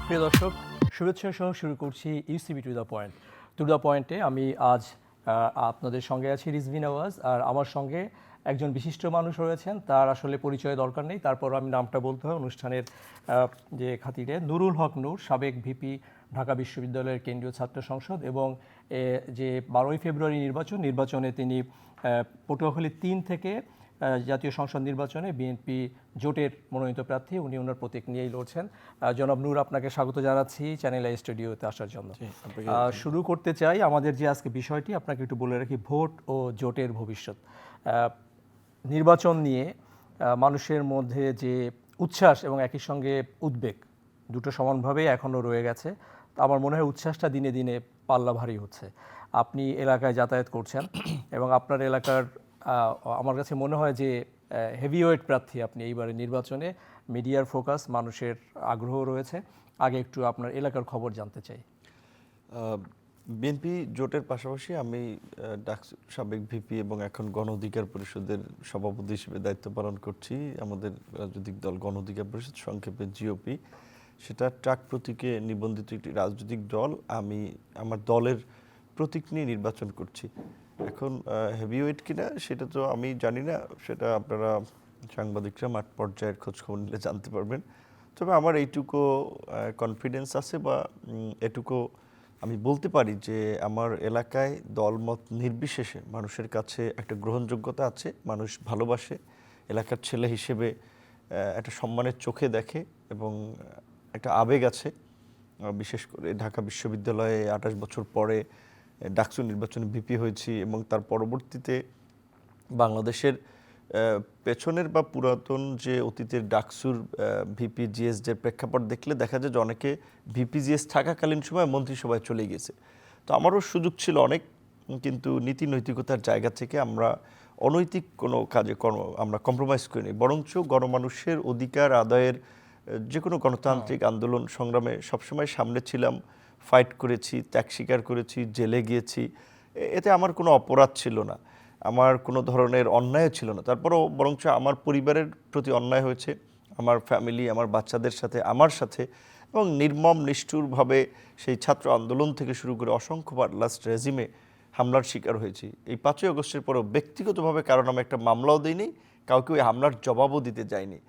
প্রিয় দর্শক, শুভেচ্ছা সহ শুরু করছি UCB to the point. To the পয়েন্টে আমি আজ আপনাদের সঙ্গে আছি রিজভী নওয়াজ, আর আমার সঙ্গে একজন বিশিষ্ট মানুষ রয়েছেন। তার আসলে পরিচয় দরকার নেই, তারপর আমি নামটা বলতে হয় অনুষ্ঠানের যে খাতিরে। নুরুল হক নূর, সাবেক ভিপি, ঢাকা বিশ্ববিদ্যালয়ের কেন্দ্রীয় ছাত্র সংসদ, এবং যে 12ই ফেব্রুয়ারি নির্বাচনে তিনি পটুয়াখালী 3 থেকে জাতীয় সংসদ নির্বাচনে বিএনপি জোটের মনোনীত প্রার্থী। উনি ওনার প্রতীক নিয়েই লড়ছেন। জনাব নূর, আপনাকে স্বাগত জানাচ্ছি চ্যানেল আই স্টুডিওতে আসার জন্য। শুরু করতে চাই আমাদের যে আজকে বিষয়টি, আপনাকে একটু বলে রাখি, ভোট ও জোটের ভবিষ্যৎ। নির্বাচন নিয়ে মানুষের মধ্যে যে উচ্ছ্বাস এবং একই সঙ্গে উদ্বেগ, দুটো সমানভাবেই এখনও রয়ে গেছে। আমার মনে হয় উচ্ছ্বাসটা দিনে দিনে পাল্লা ভারী হচ্ছে। আপনি এলাকায় যাতায়াত করছেন এবং আপনার এলাকার আমার কাছে মনে হয় যে হেভিওয়েট প্রার্থী আপনি এইবারের নির্বাচনে। মিডিয়ার ফোকাস, মানুষের আগ্রহ রয়েছে। আগে একটু আপনার এলাকার খবর জানতে চাই। বিএনপি জোটের পাশাপাশি আমি ডাকসুর সাবেক ভিপি এবং এখন গণ অধিকার পরিষদের সভাপতি হিসেবে দায়িত্ব পালন করছি। আমাদের রাজনৈতিক দল গণ অধিকার পরিষদ, সংক্ষেপে জিওপি, সেটা ট্রাক প্রতীকে নিবন্ধিত একটি রাজনৈতিক দল। আমি আমার দলের প্রতীক নিয়ে নির্বাচন করছি। এখন হেভিওয়েট কিনা সেটা তো আমি জানি না, সেটা আপনারা সাংবাদিকরা মাঠ পর্যায়ের খোঁজখবর নিলে জানতে পারবেন। তবে আমার এইটুকু কনফিডেন্স আছে বা এটুকু আমি বলতে পারি যে আমার এলাকায় দলমত নির্বিশেষে মানুষের কাছে একটা গ্রহণযোগ্যতা আছে। মানুষ ভালোবাসে, এলাকার ছেলে হিসেবে একটা সম্মানের চোখে দেখে এবং একটা আবেগ আছে। বিশেষ করে ঢাকা বিশ্ববিদ্যালয়ে 28 বছর পরে ডাকসু নির্বাচনে ভিপি হয়েছি এবং তার পরবর্তীতে বাংলাদেশের পেছনের বা পুরাতন যে অতীতের ডাকসুর ভিপি জিএসদের প্রেক্ষাপট দেখলে দেখা যায় যে অনেকে ভিপি জিএস থাকাকালীন সময় মন্ত্রিসভায় চলে গেছে। তো আমারও সুযোগ ছিল অনেক, কিন্তু নীতি নৈতিকতার জায়গা থেকে আমরা অনৈতিক কোনো কাজে আমরা কম্প্রোমাইজ করিনি, বরঞ্চ গণমানুষের অধিকার আদায়ের যে কোনো গণতান্ত্রিক আন্দোলন সংগ্রামে সবসময় সামনে ছিলাম, ফাইট করেছি, ত্যাগ স্বীকার করেছি, জেলে গিয়েছি। এতে আমার কোনো অপরাধ ছিল না, আমার কোনো ধরনের অন্যায় ছিল না। তারপরেও বরঞ্চ আমার পরিবারের প্রতি অন্যায় হয়েছে, আমার ফ্যামিলি, আমার বাচ্চাদের সাথে, আমার সাথে, এবং নির্মম নিষ্ঠুরভাবে সেই ছাত্র আন্দোলন থেকে শুরু করে অসংখ্যবার লাস্ট রেজিমে হামলার শিকার হয়েছি। এই 5ই আগস্টের পরেও ব্যক্তিগতভাবে কারণ আমি একটা মামলাও দিইনি, কাউকে ওই হামলার জবাবও দিতে যাইনি।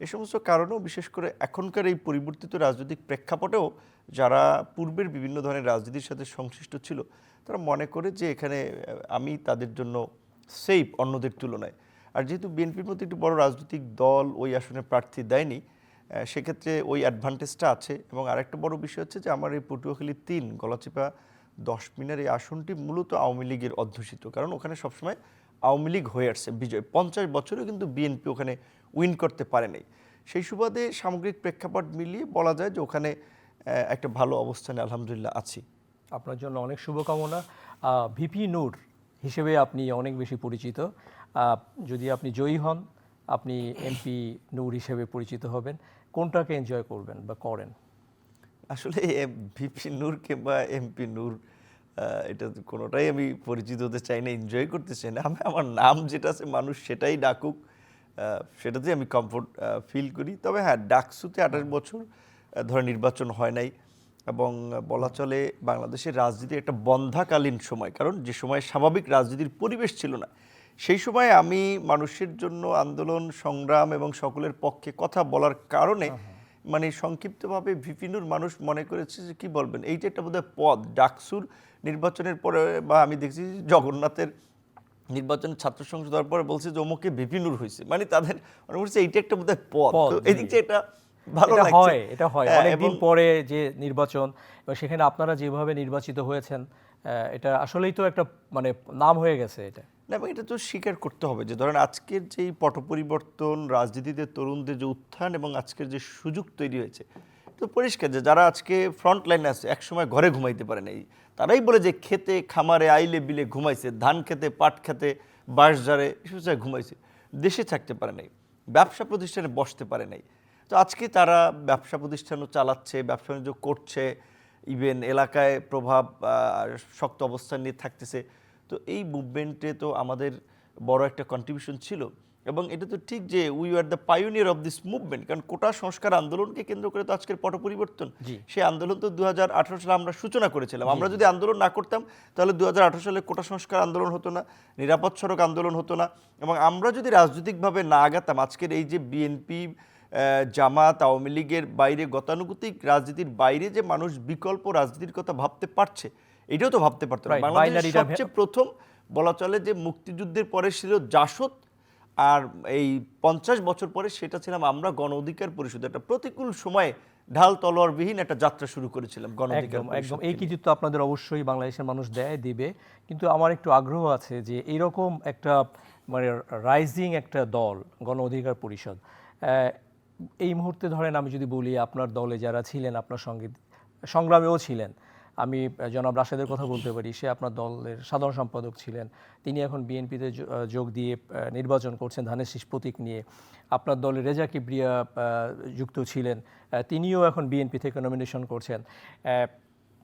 এ সমস্ত কারণেও, বিশেষ করে এখনকার এই পরিবর্তিত রাজনৈতিক প্রেক্ষাপটেও যারা পূর্বের বিভিন্ন ধরনের রাজনীতির সাথে সংশ্লিষ্ট ছিল, তারা মনে করে যে এখানে আমি তাদের জন্য সেফ অন্যদের তুলনায়। আর যেহেতু বিএনপির মধ্যে একটি বড় রাজনৈতিক দল ওই আসনে প্রার্থী দেয়নি, সেক্ষেত্রে ওই অ্যাডভান্টেজটা আছে। এবং আরেকটা বড় বিষয় হচ্ছে যে আমার এই পটুয়াখালী 3 গলাচিপা 10 মিনার এই আসনটি মূলত আওয়ামী লীগের অধ্যুষিত, কারণ ওখানে সবসময় আওয়ামী লীগ হয়ে আসছে বিজয়। 50 বছরেও কিন্তু বিএনপি ওখানে উইন করতে পারে নাই। সেই সুবাদে সামগ্রিক প্রেক্ষাপট মিলিয়ে বলা যায় যে ওখানে একটা ভালো অবস্থানে আলহামদুলিল্লাহ আছি। আপনার জন্য অনেক শুভকামনা। ভিপি নূর হিসেবে আপনি অনেক বেশি পরিচিত। যদি আপনি জয়ী হন, আপনি এমপি নূর হিসেবে পরিচিত হবেন। কোনটাকে এনজয় করবেন বা করেন? আসলে ভিপি নূর কিংবা এমপি নূর, এটা কোনোটাই আমি পরিচিত হতে চাই না, এনজয় করতে চাই না। আমি আমার নাম যেটা আছে মানুষ সেটাই ডাকুক, সেটাতে আমি কমফোর্ট ফিল করি। তবে হ্যাঁ, ডাকসুতে 28 বছর ধরে নির্বাচন হয় নাই, এবং বলা চলে বাংলাদেশের রাজনীতি একটা বন্ধ্যাকালীন সময়, কারণ যে সময় স্বাভাবিক রাজনীতির পরিবেশ ছিল না, সেই সময় আমি মানুষের জন্য আন্দোলন সংগ্রাম এবং সকলের পক্ষে কথা বলার কারণে মানে সংক্ষিপ্তভাবে ভিপিনুর মানুষ মনে করেছে যে কি বলবেন, এইটা একটা বোধহয় পদ। ডাকসুর নির্বাচনের পরে বা আমি দেখছি জগন্নাথের নির্বাচন ছাত্র সংসদ হওয়ার পরে বলছে যে অমুকে ভিপিনুর হয়েছে, মানে তাদের মনে করছে এইটা একটা বোধহয় পদ। তো এদিক থেকে এটা ভালো লাগছে। এটা হয় অনেকদিন পরে যে নির্বাচন, এবং সেখানে আপনারা যেভাবে নির্বাচিত হয়েছেন, এটা আসলেই তো একটা মানে নাম হয়ে গেছে এটা। না, এবং এটা তো স্বীকার করতে হবে যে ধরেন আজকের যেই পট পরিবর্তন, রাজনীতিতে তরুণদের যে উত্থান এবং আজকের যে সুযোগ তৈরি হয়েছে, তো পরিষ্কার যে যারা আজকে ফ্রন্ট লাইনে আছে, একসময় ঘরে ঘুমাইতে পারে নাই, তারাই বলে যে খেতে খামারে আইলে বিলে ঘুমাইছে, ধান খেতে, পাট খেতে, বাঁশঝাড়ে, এসব জায়গায় ঘুমাইছে, দেশে থাকতে পারে নাই, ব্যবসা প্রতিষ্ঠানে বসতে পারে নাই। তো আজকে তারা ব্যবসা প্রতিষ্ঠানও চালাচ্ছে, ব্যবসা বাণিজ্য করছে, ইভেন এলাকায় প্রভাব, শক্ত অবস্থান নিয়ে থাকতেছে। তো এই মুভমেন্টে তো আমাদের বড় একটা কন্ট্রিবিউশন ছিল। এবং এটা তো ঠিক যে we are the pioneer of this movement, কারণ কোটা সংস্কার আন্দোলনকে কেন্দ্র করে তো আজকের পট পরিবর্তন। জি। সেই আন্দোলন তো 2018 সালে আমরা সূচনা করেছিলাম। আমরা যদি আন্দোলন না করতাম তাহলে 2018 সালে কোটা সংস্কার আন্দোলন হতো না, নিরাপদ সড়ক আন্দোলন হতো না, এবং আমরা যদি রাজনৈতিকভাবে না আগাতাম আজকের এই যে বিএনপি, জামাত, আওয়ামী লীগের বাইরে, গতানুগতিক রাজনীতির বাইরে যে মানুষ বিকল্প রাজনীতির কথা ভাবতে পারছে, এটাও তো ভাবতে পারতো না। Right, বাংলাদেশের binary-টা সবচেয়ে প্রথম বলা চলে যে মুক্তিযুদ্ধের পরে ছিল জাসদ, আর এই 50 বছর পরে সেটা ছিলাম আমরা গণ অধিকার পরিষদ। একটা প্রতিকূল সময়ে ঢাল তলোয়ারবিহীন একটা যাত্রা শুরু করেছিলাম গণ অধিকার একদম পরিষদ। এই কৃতিত্ব আপনাদের অবশ্যই বাংলাদেশের মানুষ দিবে, কিন্তু আমার একটু আগ্রহ আছে যে এইরকম একটা মানে রাইজিং একটা দল গণ অধিকার পরিষদ, এই মুহূর্তে ধরেন আমি যদি বলি আপনার দলে যারা ছিলেন, আপনার সঙ্গে সংগ্রামেও ছিলেন, আমি জনাব রাশেদের কথা বলতে পারি, সে আপনার দলের সাধারণ সম্পাদক ছিলেন, তিনি এখন বিএনপিতে যোগ দিয়ে নির্বাচন করছেন ধানের শীষ প্রতীক নিয়ে। আপনার দলে রেজা কিবরিয়া যুক্ত ছিলেন, তিনিও এখন বিএনপি থেকে নমিনেশন করছেন।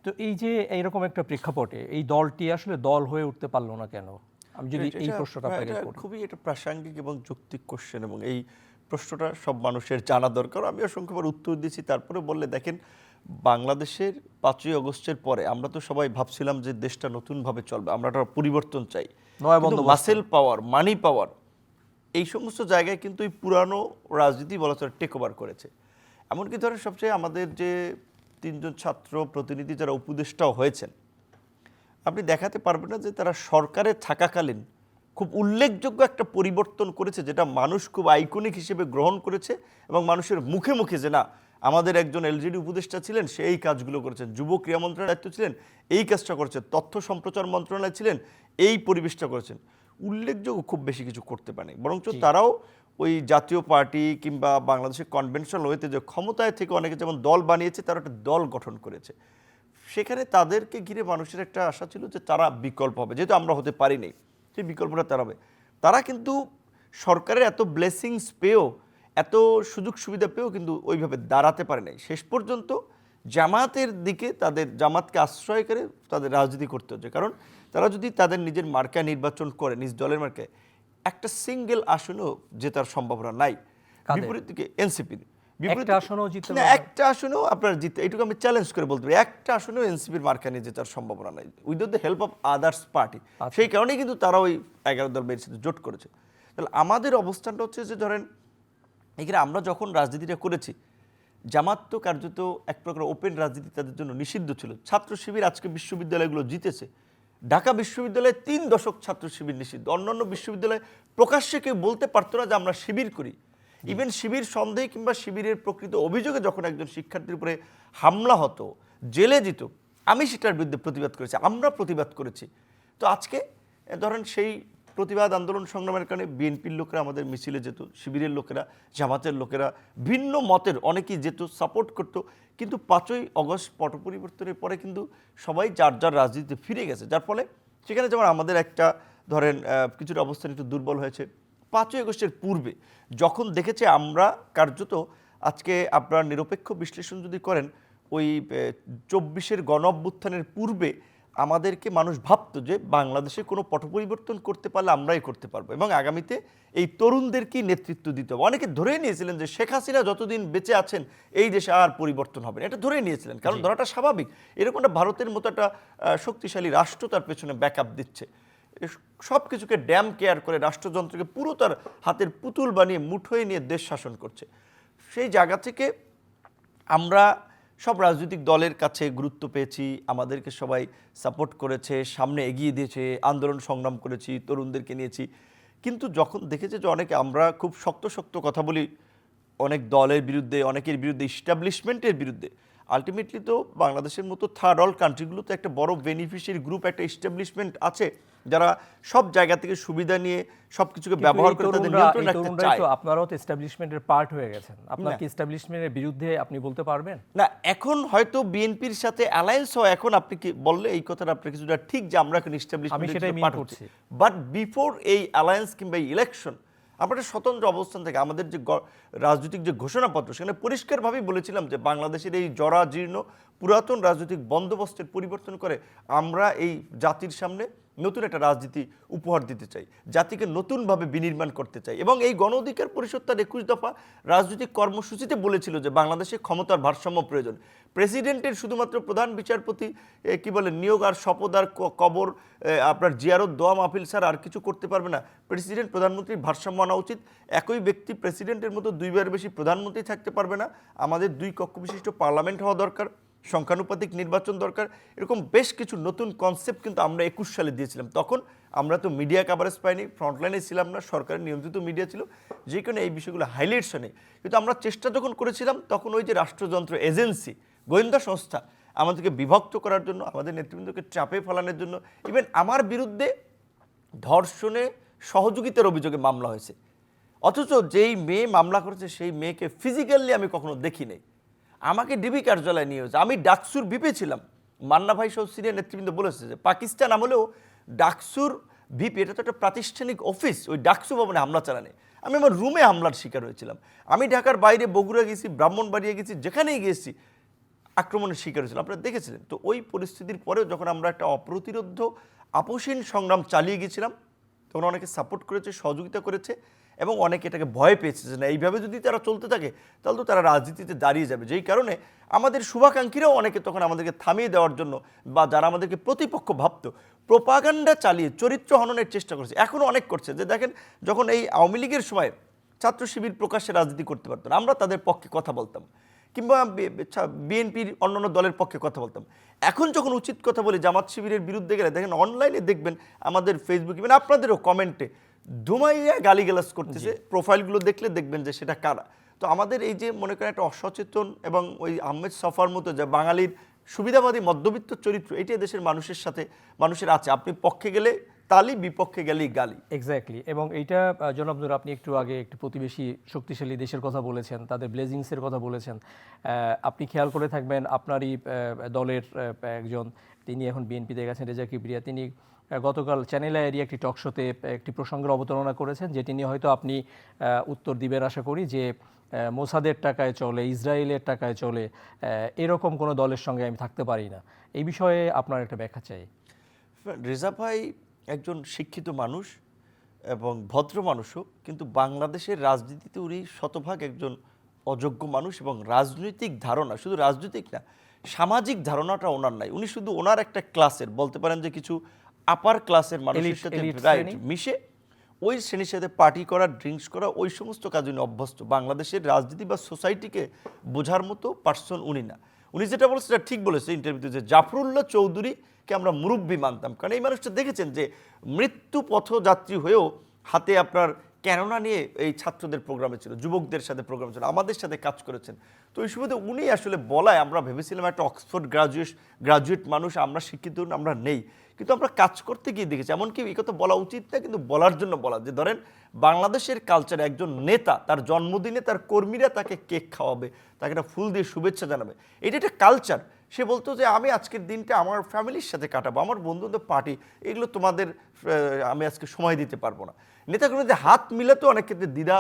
তো এই যে এইরকম একটা প্রেক্ষাপটে এই দলটি আসলে দল হয়ে উঠতে পারলো না কেন? আমি যদি এই প্রশ্নটা আপনাকে করি। খুবই এটা প্রাসঙ্গিক এবং যৌক্তিক কোশ্চেন, এবং এই প্রশ্নটা সব মানুষের জানা দরকার। আমি অসংখ্যবার উত্তর দিয়েছি, তারপরে বললে দেখেন বাংলাদেশের 5ই আগস্টের পরে আমরা তো সবাই ভাবছিলাম যে দেশটা নতুনভাবে চলবে, আমরা একটা পরিবর্তন চাই, মাসেল পাওয়ার, মানি পাওয়ার, এই সমস্ত জায়গায় কিন্তু এই পুরানো রাজনীতি বলা চলে টেক ওভার করেছে। এমনকি ধরেন সবচেয়ে আমাদের যে 3 জন ছাত্র প্রতিনিধি যারা উপদেষ্টাও হয়েছেন, আপনি দেখাতে পারবেন না যে তারা সরকারে থাকাকালীন খুব উল্লেখযোগ্য একটা পরিবর্তন করেছে, যেটা মানুষ খুব আইকনিক হিসেবে গ্রহণ করেছে, এবং মানুষের মুখে মুখে যে না আমাদের একজন এলজিডি উপদেষ্টা ছিলেন, সে এই কাজগুলো করেছেন, যুব ক্রীড়া মন্ত্রণালয়ের দায়িত্ব ছিলেন, এই কাজটা করেছেন, তথ্য সম্প্রচার মন্ত্রণালয় ছিলেন, এই পরিবেশটা করেছেন। উল্লেখযোগ্য খুব বেশি কিছু করতে পারেনি, বরঞ্চ তারাও ওই জাতীয় পার্টি কিংবা বাংলাদেশের কনভেনশনাল ওয়েতে যে ক্ষমতায় থেকে অনেকে যেমন দল বানিয়েছে, তারা একটা দল গঠন করেছে। সেখানে তাদেরকে ঘিরে মানুষের একটা আশা ছিল যে তারা বিকল্প হবে, যেহেতু আমরা হতে পারিনি, সেই বিকল্পটা তারা হবে। তারা কিন্তু সরকারের এত ব্লেসিংস পেয়েও, এত সুযোগ সুবিধা পেয়েও কিন্তু ওইভাবে দাঁড়াতে পারে নাই। শেষ পর্যন্ত জামাতের দিকে, তাদের জামাতকে আশ্রয় করে তাদের রাজনীতি করতে হচ্ছে, কারণ তারা যদি তাদের নিজের মার্কা নির্বাচন করে, নিজ দলের মার্কায়, একটা সিঙ্গেল আসনও জেতার সম্ভাবনা নাই। বিপরীত দিকে এনসিপির একটা আসনও জিততে না, একটা আসনও আপনার জিতে, এইটুকু আমি চ্যালেঞ্জ করে বলতে পারি, একটা আসনেও এনসিপির মার্কা নিয়ে জেতার সম্ভাবনা নাই without the help of others party. সেই কারণেই কিন্তু তারা ওই 11 দল বের সাথে জোট করেছে। তাহলে আমাদের অবস্থানটা হচ্ছে যে ধরেন এখানে আমরা যখন রাজনীতিটা করেছি, জামাত তো কার্যত এক প্রকার ওপেন রাজনীতি তাদের জন্য নিষিদ্ধ ছিল। ছাত্র শিবির আজকে বিশ্ববিদ্যালয়গুলো জিতেছে। ঢাকা বিশ্ববিদ্যালয়ে 3 দশক ছাত্র শিবির নিষিদ্ধ। অন্যান্য বিশ্ববিদ্যালয়ে প্রকাশ্যে কেউ বলতে পারতো না যে আমরা শিবির করি। ইভেন শিবির সন্দেহ কিংবা শিবিরের প্রকৃত অভিযোগে যখন একজন শিক্ষার্থীর উপরে হামলা হতো, জেলে যেত, আমি সেটার বিরুদ্ধে প্রতিবাদ করেছি, আমরা প্রতিবাদ করেছি। তো আজকে ধরেন সেই প্রতিবাদ আন্দোলন সংগ্রামের কারণে বিএনপির লোকেরা আমাদের মিছিলে যেত, শিবিরের লোকেরা, জামাতের লোকেরা, ভিন্ন মতের অনেকেই যেত, সাপোর্ট করতো। কিন্তু 5ই আগস্ট পট পরিবর্তনের পরে কিন্তু সবাই যার যার রাজনীতিতে ফিরে গেছে, যার ফলে সেখানে যেমন আমাদের একটা ধরেন কিছুটা অবস্থান একটু দুর্বল হয়েছে। 5ই আগস্টের পূর্বে যখন দেখেছে আমরা কার্যত, আজকে আপনার নিরপেক্ষ বিশ্লেষণ যদি করেন, ওই 24-এর গণ অভ্যুত্থানের পূর্বে আমাদেরকে মানুষ ভাবতো যে বাংলাদেশে কোনো পট পরিবর্তন করতে পারলে আমরাই করতে পারবো, এবং আগামীতে এই তরুণদেরকেই নেতৃত্ব দিতে হবে। অনেকে ধরেই নিয়েছিলেন যে শেখ হাসিনা যতদিন বেঁচে আছেন এই দেশে আর পরিবর্তন হবে না, এটা ধরেই নিয়েছিলেন, কারণ ধরাটা স্বাভাবিক। এরকমটা ভারতের মতো একটা শক্তিশালী রাষ্ট্র তার পেছনে ব্যাকআপ দিচ্ছে, সব কিছুকে ড্যাম কেয়ার করে রাষ্ট্রযন্ত্রকে পুরো তার হাতের পুতুল বানিয়ে মুঠোয় নিয়ে দেশ শাসন করছে। সেই জায়গা থেকে আমরা সব রাজনৈতিক দলের কাছে গুরুত্ব পেয়েছি, আমাদেরকে সবাই সাপোর্ট করেছে, সামনে এগিয়ে দিয়েছে, আন্দোলন সংগ্রাম করেছি, তরুণদেরকে নিয়েছি। কিন্তু যখন দেখেছে যে অনেকে, আমরা খুব শক্ত শক্ত কথা বলি অনেক দলের বিরুদ্ধে, অনেকের বিরুদ্ধে, ইস্টাবলিশমেন্টের বিরুদ্ধে, আলটিমেটলি তো বাংলাদেশের মতো থার্ড ওয়ার্ল্ড কান্ট্রিগুলোতে একটা বড় বেনিফিশিয়ারি গ্রুপ, একটা ইস্টাবলিশমেন্ট আছে, যারা সব জায়গা থেকে সুবিধা নিয়ে সবকিছুকে ব্যবহার করে তাদের নিয়ন্ত্রণ রাখতে চায়। তো আপনারাও তো এস্টাবলিশমেন্টের পার্ট হয়ে গেছেন, আপনার কি এস্টাবলিশমেন্টের বিরুদ্ধে আপনি বলতে পারবেন? না, এখন হয়তো বিএনপির সাথে অ্যালায়েন্স হয়, এখন আপনি কি বললে এই কথাটা আপনি কিছুটা ঠিক যে আমরা এখন এস্টাবলিশমেন্টের পার্ট হচ্ছি, বাট বিফোর এই অ্যালায়েন্স কিংবা এই ইলেকশন আমরা স্বতন্ত্র অবস্থান থেকে আমাদের যে রাজনৈতিক যে ঘোষণাপত্র, সেখানে পরিষ্কারভাবেই বলেছিলাম যে বাংলাদেশের এই জরাজীর্ণ পুরাতন রাজনৈতিক বন্দোবস্তের পরিবর্তন করে আমরা এই জাতির সামনে নতুন একটা রাজনীতি উপহার দিতে চাই, জাতিকে নতুনভাবে বিনির্মাণ করতে চাই। এবং এই গণ অধিকার পরিষদ তার 21 দফা রাজনৈতিক কর্মসূচিতে বলেছিল যে বাংলাদেশে ক্ষমতার ভারসাম্য প্রয়োজন। প্রেসিডেন্টের শুধুমাত্র প্রধান বিচারপতি কি বলে নিয়োগ আর শপথ আর কবর আপনার জিয়ারত দোয়া মাহফিল স্যার আর কিছু করতে পারবে না। প্রেসিডেন্ট প্রধানমন্ত্রীর ভারসাম্য আনা উচিত। একই ব্যক্তি প্রেসিডেন্টের মতো দুইবার বেশি প্রধানমন্ত্রী থাকতে পারবে না। আমাদের 2 কক্ষ বিশিষ্ট পার্লামেন্ট হওয়া দরকার, সংখ্যানুপাতিক নির্বাচন দরকার। এরকম বেশ কিছু নতুন কনসেপ্ট কিন্তু আমরা 21 সালে দিয়েছিলাম। তখন আমরা তো মিডিয়া কাভারেজ পাইনি, ফ্রন্টলাইনে ছিলাম না, সরকারের নিয়ন্ত্রিত মিডিয়া ছিল, যে কারণে এই বিষয়গুলো হাইলাইটস নেই। কিন্তু আমরা চেষ্টা যখন করেছিলাম তখন ওই যে রাষ্ট্রযন্ত্র এজেন্সি, গোয়েন্দা সংস্থা আমাদেরকে বিভক্ত করার জন্য, আমাদের নেতৃবৃন্দকে চাপে ফেলানোর জন্য, ইভেন আমার বিরুদ্ধে ধর্ষণে সহযোগিতার অভিযোগে মামলা হয়েছে। অথচ যেই মেয়ে মামলা করেছে সেই মেয়েকে ফিজিক্যালি আমি কখনো দেখি নাই। আমাকে ডিবি কার্যালয়ে নিয়ে হয়েছে। আমি ডাকসুর ভিপি ছিলাম। মান্না ভাই সহ সিনিয়র নেতৃবৃন্দ বলেছে যে পাকিস্তান আমলেও ডাকসুর ভিপি, এটা তো একটা প্রাতিষ্ঠানিক অফিস, ওই ডাকসু ভবনে হামলা চালানে। আমি আমার রুমে হামলার শিকার হয়েছিলাম। আমি ঢাকার বাইরে বগুড়া গেছি, ব্রাহ্মণবাড়িয়া গেছি, যেখানেই গেছি আক্রমণের শিকার হয়েছিল, আপনারা দেখেছিলেন। তো ওই পরিস্থিতির পরেও যখন আমরা একটা অপ্রতিরোধ্য আপোষহীন সংগ্রাম চালিয়ে গেছিলাম, তখন অনেকে সাপোর্ট করেছে, সহযোগিতা করেছে, এবং অনেকে এটাকে ভয় পেয়েছে যে না এইভাবে যদি তারা চলতে থাকে তাহলে তো তারা রাজনীতিতে দাঁড়িয়ে যাবে। যেই কারণে আমাদের শুভাকাঙ্ক্ষীরাও অনেকে তখন আমাদেরকে থামিয়ে দেওয়ার জন্য, বা যারা আমাদেরকে প্রতিপক্ষ ভাবত, প্রোপাগান্ডা চালিয়ে চরিত্র হননের চেষ্টা করেছে। এখনও অনেক করছে। যে দেখেন, যখন এই আওয়ামী লীগের সময় ছাত্র শিবির প্রকাশ্যে রাজনীতি করতে পারত না, আমরা তাদের পক্ষে কথা বলতাম, কিংবা বিএনপির অন্যান্য দলের পক্ষে কথা বলতাম। এখন যখন উচিত কথা বলি জামাত শিবিরের বিরুদ্ধে গেলে, দেখেন অনলাইনে দেখবেন আমাদের ফেসবুক, ইভেন আপনাদেরও কমেন্টে ধুমাইয়া গালিগালাজ করতেছে। প্রোফাইলগুলো দেখলে দেখবেন যে সেটা কারা। তো আমাদের এই যে মনে করেন একটা অসচেতন এবং ওই আহমেদ সফার মতো যে বাঙালির সুবিধাবাদী মধ্যবিত্ত চরিত্র, এটাই দেশের মানুষের সাথে মানুষের আছে। আপনি পক্ষে গেলে তালি, বিপক্ষে গেলেই গালি। এক্স্যাক্টলি। এবং এইটা জনাব নূর, আপনি একটু আগে একটি প্রতিবেশী শক্তিশালী দেশের কথা বলেছেন, তাদের ব্লেজিংসের কথা বলেছেন। আপনি খেয়াল করে থাকবেন আপনারই দলের একজন, তিনি এখন বিএনপিতে গেছেন, রেজা কিবরিয়া, তিনি গতকাল চ্যানেল আইয়েরই একটি টক শোতে একটি প্রসঙ্গের অবতারণা করেছেন, যেটি নিয়ে হয়তো আপনি উত্তর দিবেন আশা করি, যে মোসাদের টাকায় চলে, ইসরায়েলের টাকায় চলে, এরকম কোনো দলের সঙ্গে আমি থাকতে পারি না। এই বিষয়ে আপনার একটা ব্যাখ্যা চাই। রেজা ভাই একজন শিক্ষিত মানুষ এবং ভদ্র মানুষও, কিন্তু বাংলাদেশের রাজনীতিতে উনি শতভাগ একজন অযোগ্য মানুষ। এবং রাজনৈতিক ধারণা, শুধু রাজনৈতিক না, সামাজিক ধারণাটা ওনার নাই। উনি শুধু ওনার একটা ক্লাসের, বলতে পারেন যে কিছু আপার ক্লাসের মানুষের সাথে মিশে ওই শ্রেণীর সাথে পার্টি করা, ড্রিঙ্কস করা, ওই সমস্ত কাজ উনি অভ্যস্ত। বাংলাদেশের রাজনীতি বা সোসাইটিকে বোঝার মতো পার্সন উনি না। উনি যেটা বলেছে সেটা ঠিক বলেছে ইন্টারভিউতে, যে জাফরুল্লাহ চৌধুরীকে আমরা মুরব্বী মানতাম, কারণ এই মানুষটা দেখেছেন যে মৃত্যু পথযাত্রী হয়েও হাতে আপনার কেননা নিয়ে এই ছাত্রদের প্রোগ্রামে ছিল, যুবকদের সাথে প্রোগ্রাম ছিল, আমাদের সাথে কাজ করেছেন। তো ওই সুবাদে উনি আসলে বলায় আমরা ভেবেছিলাম একটা অক্সফোর্ড গ্রাজুয়েট মানুষ, আমরা শিক্ষিত আমরা নেই, কিন্তু আমরা কাজ করতে গিয়ে দেখেছি। এমনকি এই কথা বলা উচিত না, কিন্তু বলার জন্য বলা, যে ধরেন বাংলাদেশের কালচারে একজন নেতা তার জন্মদিনে তার কর্মীরা তাকে কেক খাওয়াবে, তাকে একটা ফুল দিয়ে শুভেচ্ছা জানাবে, এটা একটা কালচার। সে বলতো যে আমি আজকের দিনটা আমার ফ্যামিলির সাথে কাটাবো, আমার বন্ধুদের পার্টি, এগুলো তোমাদের আমি আজকে সময় দিতে পারবো না। নেতাকর্মীদের হাত মিলাতে অনেক ক্ষেত্রে দ্বিধা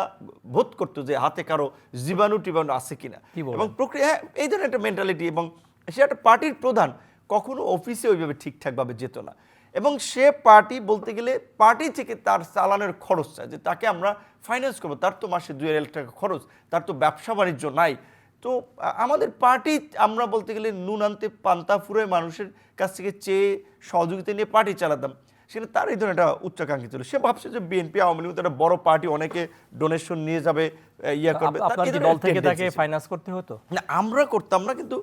বোধ করতো যে হাতে কারো জীবাণু টিবাণু আছে কিনা, এবং প্রক্রিয়া এই ধরনের একটা মেন্টালিটি। এবং সে একটা পার্টির প্রধান, কখনো অফিসে ওইভাবে ঠিকঠাকভাবে যেত না। এবং সে পার্টি বলতে গেলে পার্টি থেকে তার চালানোর খরচ চায়, যে তাকে আমরা ফাইন্যান্স করবো, তার তো মাসে 2,000 টাকা খরচ, তার তো ব্যবসা বাণিজ্য নাই। তো আমাদের পার্টি আমরা বলতে গেলে নুন আনতে পান্তা ফুরোয় মানুষের কাছ থেকে চেয়ে সহযোগিতা নিয়ে পার্টি চালাতাম। সেটা তার এই ধরনের একটা উচ্চাকাঙ্ক্ষী ছিল। সে ভাবছে যে বিএনপি আওয়ামী লীগ একটা বড় পার্টি, অনেকে ডোনেশন নিয়ে যাবে, ইয়া করবে, দল থেকে তাকে ফাইন্যান্স করতে হতো না। আমরা করতাম না, কিন্তু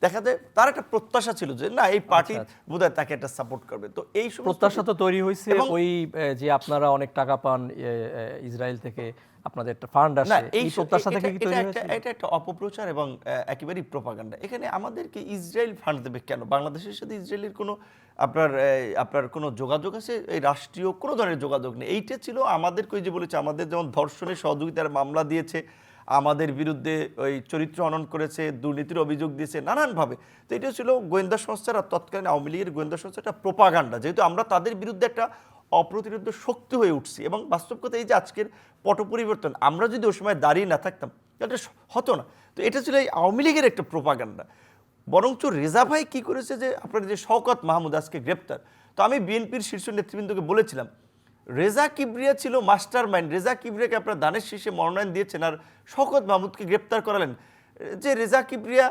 দেখা যায় তার একটা প্রত্যাশা ছিল যে না এই পার্টি বোধহয় তাকে একটা সাপোর্ট করবে। তো এই প্রত্যাশা তো তৈরি হয়েছে, ওই যে আপনারা অনেক টাকা পান ইসরায়েল থেকে, আপনাদের একটা ফান্ড আসে, এই প্রত্যাশা থেকে কি তৈরি হয়েছে? এটা একটা অপপ্রচার এবং একেবারেই প্রোপাগান্ডা। এখানে আমাদেরকে ইসরায়েল ফান্ড দেবে কেন? বাংলাদেশের সাথে ইসরায়েলের কোনো আপনার কোনো যোগাযোগ আছে? এই রাষ্ট্রীয় কোনো ধরনের যোগাযোগ নেই। এইটা ছিল আমাদেরকে, ওই যে বলেছে, আমাদের যেমন ধর্ষণের সহযোগিতার মামলা দিয়েছে, আমাদের বিরুদ্ধে ওই চরিত্র হনন করেছে, দুর্নীতির অভিযোগ দিয়েছে নানানভাবে। তো এটা ছিল গোয়েন্দা সংস্থার আর তৎকালীন আওয়ামী লীগের গোয়েন্দা সংস্থার একটা প্রোপাগান্ডা, যেহেতু আমরা তাদের বিরুদ্ধে একটা অপ্রতিরোধ্য শক্তি হয়ে উঠছি। এবং বাস্তব কথা এই যে আজকের পট পরিবর্তন, আমরা যদি ওই সময় দাঁড়িয়ে না থাকতাম এটা হতো না। তো এটা ছিল এই আওয়ামী লীগের একটা প্রোপাগান্ডা। বরঞ্চ রেজা ভাই কী করেছে, যে আপনার যে শওকত মাহমুদ আজকে গ্রেপ্তার, তো আমি বিএনপির শীর্ষ নেতৃবৃন্দকে বলেছিলাম, রেজা কিবরিয়া ছিল মাস্টার মাইন্ড, রেজা কিবরিয়াকে আপনারা দানের শীর্ষে মনোনয়ন দিয়েছেন আর শওকত মাহমুদকে গ্রেপ্তার করালেন। যে রেজা কিবরিয়া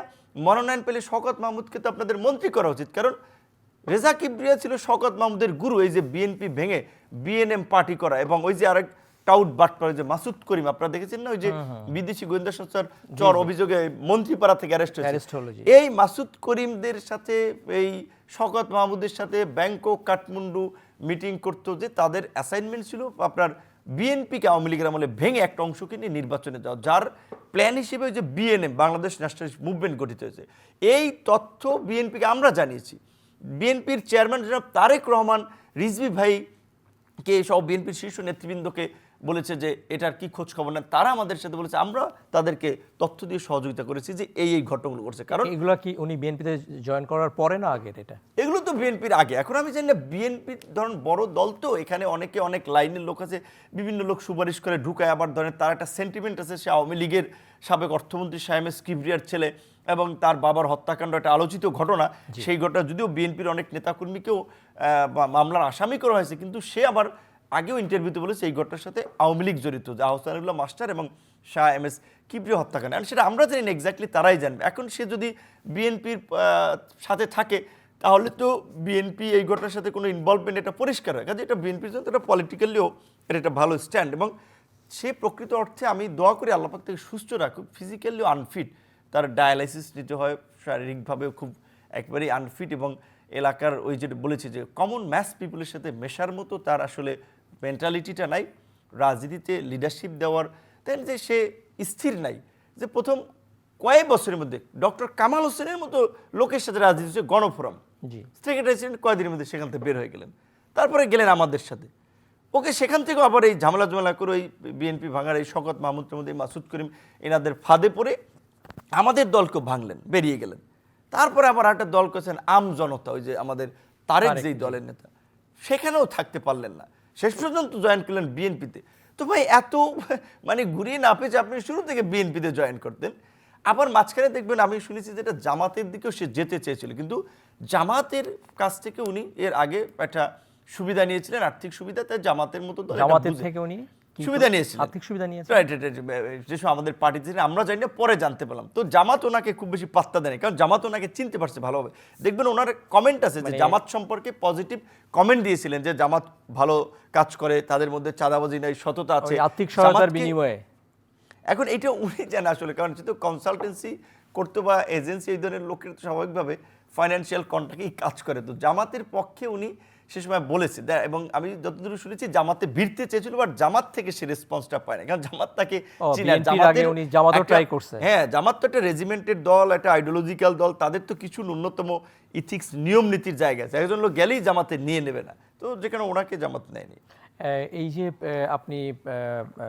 মনোনয়ন পেলে শওকত মাহমুদকে তো আপনাদের মন্ত্রী করা উচিত, কারণ রেজা কিবরিয়া ছিল শওকত মাহমুদের গুরু। এই যে বিএনপি ভেঙে বিএনএম পার্টি করা, এবং ওই যে আরেক টাউট বাটপার যে মাসুদ করিম, আপনারা দেখেছেন না, ওই যে বিদেশি গোয়েন্দা সংস্থার চর অভিযোগে মন্ত্রীপাড়া থেকে অ্যারেস্ট হয়েছে, এই মাসুদ করিমদের সাথে এই শওকত মাহমুদের সাথে ব্যাংকক কাঠমান্ডু মিটিং করতো, যে তাদের অ্যাসাইনমেন্ট ছিল আপনার বিএনপিকে আওয়ামী লীগের আমলে ভেঙে একটা অংশকে নিয়ে নির্বাচনে যাওয়া, যার প্ল্যান হিসেবে ওই যে বিএনএম বাংলাদেশ ন্যাশনালিস্ট মুভমেন্ট গঠিত হয়েছে। এই তথ্য বিএনপিকে আমরা জানিয়েছি। বিএনপির চেয়ারম্যান জনাব তারেক রহমান রিজভী ভাইকে সব বিএনপির শীর্ষ নেতৃবৃন্দকে বলেছে যে এটার কি খোঁজ খবর না, তারা আমাদের সাথে বলেছে, আমরা তাদেরকে তথ্য দিয়ে সহযোগিতা করেছি যে এই ঘটনাগুলো করছে। কারণ এগুলো কি উনি বিএনপিতে জয়েন করার পরে না আগের? এটা এগুলো তো বিএনপির আগে। এখন আমি জানি না, বিএনপির ধরুন বড় দল তো, এখানে অনেকে অনেক লাইনের লোক আছে, বিভিন্ন লোক সুপারিশ করে ঢুকায়, আবার ধরেন তার একটা সেন্টিমেন্ট আছে, সে আওয়ামী লীগের সাবেক অর্থমন্ত্রী শাহেমেস কিবরিয়ার ছেলে এবং তার বাবার হত্যাকাণ্ড একটা আলোচিত ঘটনা। সেই ঘটনা যদিও বিএনপির অনেক নেতাকর্মীকেও মামলার আসামি করা হয়েছে, কিন্তু সে আবার আগেও ইন্টারভিউতে বলেছে এই ঘটনার সাথে আওয়ামী লীগ জড়িত, যে আহসানুল্লাহ মাস্টার এবং শাহ এম এস কিবরিয়া হত্যাকাণ্ড। আর সেটা আমরা জানি না, এক্স্যাক্টলি তারাই জানবে। এখন সে যদি বিএনপির সাথে থাকে, তাহলে তো বিএনপি এই ঘটনার সাথে কোনো ইনভলভমেন্ট, এটা পরিষ্কার হয়, কাজে এটা বিএনপির জন্য এটা পলিটিক্যালিও এটা একটা ভালো স্ট্যান্ড। এবং সে প্রকৃত অর্থে আমি দোয়া করি আল্লাহ পাক থেকে সুস্থ রাখুক। ফিজিক্যালিও আনফিট, তার ডায়ালাইসিস নিতে হয়, শারীরিকভাবেও খুব একবারেই আনফিট, এবং এলাকার ওই যেটা বলেছি যে কমন ম্যাস পিপুলের সাথে মেশার মতো তার আসলে মেন্টালিটিটা নাই, রাজনীতিতে লিডারশিপ দেওয়ার, তাই যে সে স্থির নাই। যে প্রথম কয়েক বছরের মধ্যে ডক্টর কামাল হোসেনের মতো লোকের সাথে রাজনীতি হচ্ছে, গণফোরাম সেক্রেটারি ছিলেন, কয়েকদিনের মধ্যে সেখান থেকে বের হয়ে গেলেন, তারপরে গেলেন আমাদের সাথে, ওকে সেখান থেকেও আবার এই ঝামেলা করে ওই বিএনপি ভাঙার এই শওকত মাহমুদের মধ্যে মাসুদ করিম এনাদের ফাঁদে পড়ে আমাদের দলকে ভাঙলেন, বেরিয়ে গেলেন। তারপরে আবার একটা দল করেছেন আম জনতা, ওই যে আমাদের তারেক যেই দলের নেতা, সেখানেও থাকতে পারলেন না, শেষ পর্যন্ত জয়েন করলেন বিএনপিতে। তো ভাই এত মানে ঘুরিয়ে না পেয়েছে, আপনি শুরু থেকে বিএনপিতে জয়েন করতেন। আবার মাঝখানে দেখবেন আমি শুনেছি যেটা জামাতের দিকেও সে যেতে চেয়েছিল, কিন্তু জামাতের কাছ থেকে উনি এর আগে একটা সুবিধা নিয়েছিলেন, আর্থিক সুবিধা, তাই জামাতের মতো জামাতের থেকে উনি সুবিধা নিয়েছিলেন, আর্থিক সুবিধা নিয়েছেন, রাইট। যেসব আমাদের পার্টিতে আমরা জানি না, পরে জানতে পেলাম। তো জামাত ওনাকে খুব বেশি পাত্তা দেয়নি, কারণ জামাত ওনাকে চিনতে পারছে ভালোভাবে। দেখবেন ওনার কমেন্ট আছে যে জামাত সম্পর্কে পজিটিভ কমেন্ট দিয়েছিলেন, যে জামাত ভালো কাজ করে, তাদের মধ্যে চাঁদাবাজি নাই, সততা আছে, আর্থিক সহায়তার বিনিময়ে। এখন এটা উনি জানে আসলে, কারণ যেহেতু কনসালটেন্সি করতে বা এজেন্সি, এই ধরনের লোকের তো স্বাভাবিকভাবে ফাইন্যান্সিয়াল কন্ট্রাক্টেই কাজ করে। তো জামাতের পক্ষে উনি সে সময় বলেছে, এবং আমি যতদূর শুনেছি জামাতে ভিড়তে চেয়েছিল, বাট জামাত থেকে সে রেসপন্সটা পায় না, কারণ জামাত তাকে হ্যাঁ, জামাত তো একটা রেজিমেন্টের দল, একটা আইডিওলজিক্যাল দল, তাদের তো কিছু ন্যূনতম ইথিক্স নিয়ম নীতির জায়গা আছে, একজন লোক গেলেই জামাতে নিয়ে নেবে না, তো যেখানে ওনাকে জামাত নেয়নি। এই যে আপনি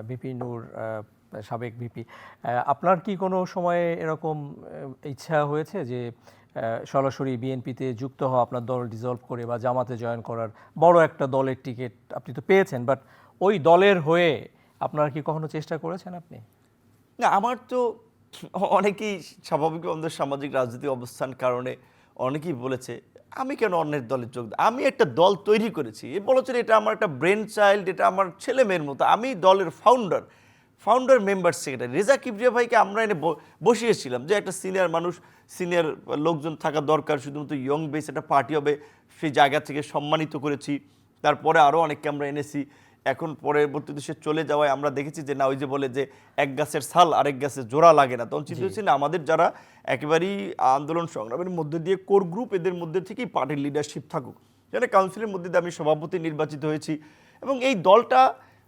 ভিপি নূর, সাবেক ভিপি, আপনার কি কোনো সময়ে এরকম ইচ্ছা হয়েছে যে সরাসরি বিএনপিতে যুক্ত হওয়া, আপনার দল ডিসলভ করে বা জামাতে জয়েন করার, বড় একটা দলের টিকিট আপনি তো পেয়েছেন, বাট ওই দলের হয়ে আপনার কি কখনো চেষ্টা করেছেন আপনি? না, আমার তো অনেকেই স্বাভাবিক আমাদের সামাজিক রাজনৈতিক অবস্থান কারণে অনেকেই বলেছে আমি কেন অন্যের দলে যোগ দিই, আমি একটা দল তৈরি করেছি, এ বলেছেন এটা আমার একটা ব্রেন চাইল্ড, এটা আমার ছেলে মেয়ের মতো, আমি দলের founder member secretary. Reza Kibria ভাইকে আমরা এনে বসিয়েছিলাম যে একটা সিনিয়র মানুষ, সিনিয়র লোকজন থাকা দরকার, শুধুমাত্র ইয়ং বেস একটা পার্টি হবে, সেই জায়গা থেকে সম্মানিত করেছি। তারপরে আরও অনেককে আমরা এনেছি। এখন পরবর্তীতে সে চলে যাওয়ায় আমরা দেখেছি যে না, ওই যে বলে যে এক গাছের ছাল আরেক গাছের জোড়া লাগে না, তখন চিন্তা হচ্ছে না আমাদের যারা একেবারেই আন্দোলন সংগ্রামের মধ্যে দিয়ে কোর গ্রুপ, এদের মধ্যে থেকেই পার্টির লিডারশিপ থাকুক। যেন কাউন্সিলের মধ্যে দিয়ে আমি সভাপতি নির্বাচিত হয়েছি, এবং এই দলটা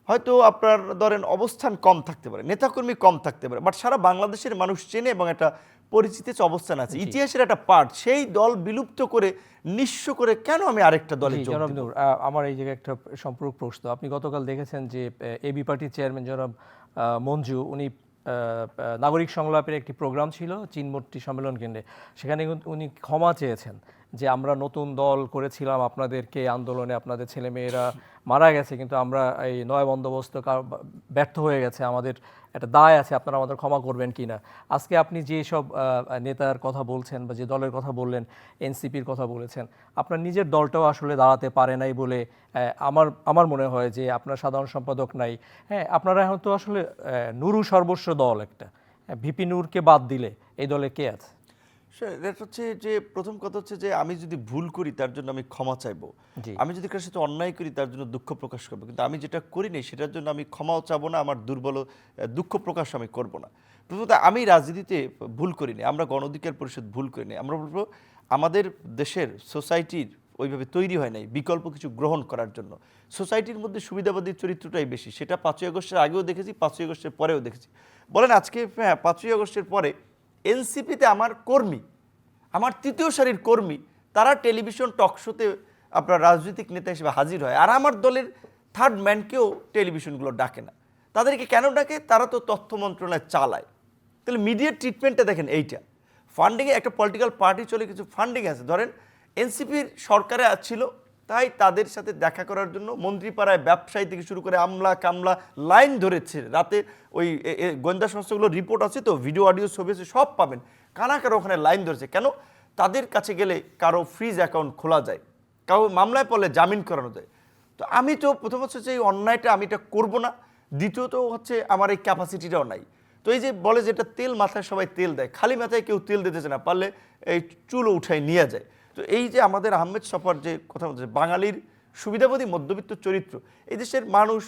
হয়তো আপনার ধরেন অবস্থান কম থাকতে পারে, নেতাকর্মী কম থাকতে পারে, বাট সারা বাংলাদেশের মানুষ চেনে এবং একটা পরিচিত অবস্থান আছে, ইতিহাসের একটা পার্ট। সেই দল বিলুপ্ত করে নিঃস্ব করে কেন আমি আরেকটা দলে যোগ জনাব নূর, আমার এই জায়গায় একটা সম্পূরক প্রশ্ন। আপনি গতকাল দেখেছেন যে এবি পার্টির চেয়ারম্যান জনাব মঞ্জু, উনি নাগরিক সংলাপের একটি প্রোগ্রাম ছিল চীনমূর্তি সম্মেলন কেন্দ্রে, সেখানে উনি ক্ষমা চেয়েছেন যে আমরা নতুন দল করেছিলাম আপনাদেরকে আন্দোলনে, আপনাদের ছেলেমেয়েরা মারা গেছে, কিন্তু আমরা এই নয় বন্দোবস্ত ব্যর্থ হয়ে গেছে, আমাদের একটা দায় আছে, আপনারা আমাদের ক্ষমা করবেন কি না। আজকে আপনি যে সব নেতার কথা বলছেন বা যে দলের কথা বললেন, এনসিপির কথা বলেছেন, আপনার নিজের দলটাও আসলে দাঁড়াতে পারে নাই বলে আমার মনে হয় যে আপনার সাধারণ সম্পাদক নাই। হ্যাঁ, আপনারা এখন তো আসলে নুরু সর্বস্ব দল একটা, ভিপি নূরকে বাদ দিলে এই দলে কে আছে? এটা হচ্ছে যে প্রথম কথা হচ্ছে যে আমি যদি ভুল করি তার জন্য আমি ক্ষমা চাইবো, জি। আমি যদি কারোর সাথে অন্যায় করি তার জন্য দুঃখ প্রকাশ করবো, কিন্তু আমি যেটা করিনি সেটার জন্য আমি ক্ষমাও চাবো না, আমার দুঃখ প্রকাশ আমি করব না। প্রথমত আমি রাজনীতিতে ভুল করিনি, আমরা গণ অধিকার পরিষদ ভুল করিনি। আমরা বলবো আমাদের দেশের সোসাইটির ওইভাবে তৈরি হয় নাই বিকল্প কিছু গ্রহণ করার জন্য। সোসাইটির মধ্যে সুবিধাবাদী চরিত্রটাই বেশি, সেটা 5ই আগস্টের আগেও দেখেছি, 5ই আগস্টের পরেও দেখেছি। বলেন আজকে, হ্যাঁ, 5ই আগস্টের পরে এনসিপিতে আমার কর্মী, আমার তৃতীয় সারির কর্মী, তারা টেলিভিশন টক শোতে আপনার রাজনৈতিক নেতা হিসেবে হাজির হয়, আর আমার দলের থার্ড ম্যানকেও টেলিভিশনগুলো ডাকে না। তাদেরকে কেন ডাকে? তারা তো তথ্য মন্ত্রণালয় চালায়। তাহলে মিডিয়ার ট্রিটমেন্টটা দেখেন এইটা। ফান্ডিংয়ে একটা পলিটিক্যাল পার্টি চলে, কিছু ফান্ডিং আছে, ধরেন এনসিপির সরকারে ছিল, তাই তাদের সাথে দেখা করার জন্য মন্ত্রীপাড়ায় ব্যবসায়ী থেকে শুরু করে আমলা কামলা লাইন ধরেছে রাতে। ওই গোয়েন্দা সংস্থাগুলোর রিপোর্ট আছে, তো ভিডিও অডিও ছবি আছে, সব পাবেন। কারা ওখানে লাইন ধরেছে কেন? তাদের কাছে গেলে কারো ফ্রিজ অ্যাকাউন্ট খোলা যায়, কারো মামলায় পড়লে জামিন করানো যায়। তো আমি তো প্রথম হচ্ছে যে এই অন্যায়টা আমি এটা করবো না, দ্বিতীয়ত হচ্ছে আমার এই ক্যাপাসিটিটাও নাই। তো এই যে বলে যে এটা তেল মাথায় সবাই তেল দেয়, খালি মাথায় কেউ তেল দিতেছে না, পারলে এই চুলও উঠায় নিয়ে যায়। তো এই যে আমাদের আহমেদ সফর যে কথা বলছে, বাঙালির সুবিধাবাদী মধ্যবিত্ত চরিত্র, এই দেশের মানুষ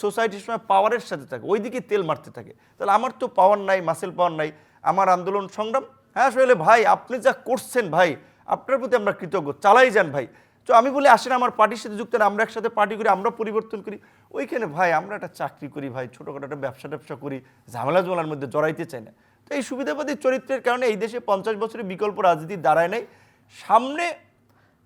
সোসাইটির সময় পাওয়ারের সাথে থাকে, ওই দিকে তেল মারতে থাকে। তাহলে আমার তো পাওয়ার নাই, মাসেল পাওয়ার নাই, আমার আন্দোলন সংগ্রাম, হ্যাঁ আসলে ভাই আপনি যা করছেন ভাই, আপনার প্রতি আমরা কৃতজ্ঞ, চালাই যান ভাই। তো আমি বলি আসেন আমার পার্টির সাথে যুক্ত, আমরা একসাথে পার্টি করি, আমরা পরিবর্তন করি। ওইখানে ভাই আমরা একটা চাকরি করি ভাই, ছোটোখাটো একটা ব্যবসা করি, ঝামেলা জমালার মধ্যে জড়াইতে চাই না। তো এই সুবিধাবাদী চরিত্রের কারণে এই দেশে 50 বছরের বিকল্প রাজনীতি দাঁড়ায় নাই। সামনে